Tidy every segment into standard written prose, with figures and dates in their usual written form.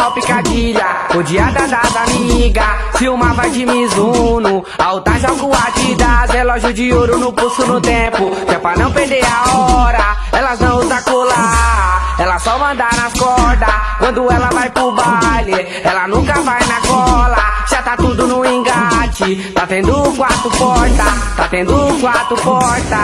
mal picadilha, odiada das amigas. Filmava de Mizuno, alta joga o Adidas. Relógio de ouro no pulso no tempo, que é pra não perder a hora. Elas não usam colar, ela só manda nas cordas. Quando ela vai pro baile, ela nunca vai na cola. Já tá tudo no engate, tá tendo 4 portas, tá tendo 4 portas.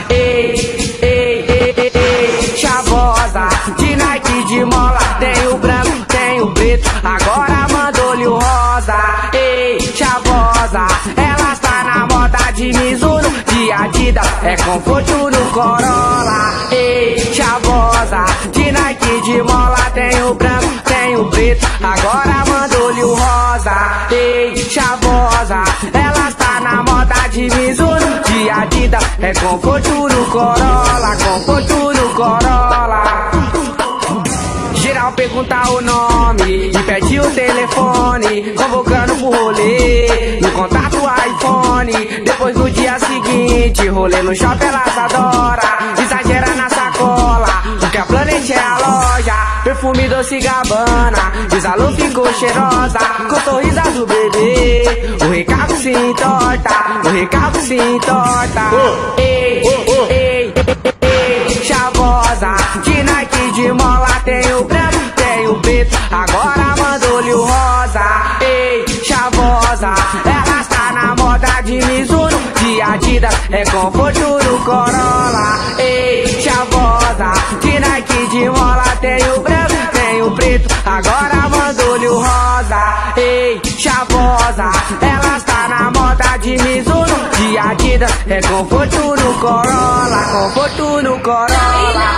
Ei, ei, ei, ei, ei, chavosa, de Nike de mola. Tem o branco, tem o preto, agora mandou-lhe o rosa. Ei, chavosa, ela está na moda de Mizuno, de Adidas, é conforto no Corolla. Ei, chavosa, de Nike de mola. Tem o branco, tem o preto, agora mandou-lhe o rosa. Ei, chavosa, ela está na moda de Mizuno, de Adidas, é conforto no Corolla, conforto no Corolla. Geral pergunta o nome e pede o telefone, convocando pro rolê, no contato iPhone. Depois no dia seguinte, rolê no shopping elas adoram. Exagera na sacola, porque a Planet é a loja. Perfume Dolce Gabbana, Desalô ficou cheirosa, com o sorriso do bebê. O recado se entorta, o recado se entorta. Ei, ei, ei, ei, chavosa, de Nike de mola. Tem o branco, tem o preto, agora mandou-lhe o rosa. Ei, chavosa, ela está na moda de Mizuno, de Adidas, é conforto no Corolla. Ei, chavosa, de Nike de mola. Tem o branco, tem o preto, agora mandou-lhe o rosa. Ei, chavosa, ela está na moda de Mizuno, de Adidas, é conforto no Corolla, conforto no Corolla.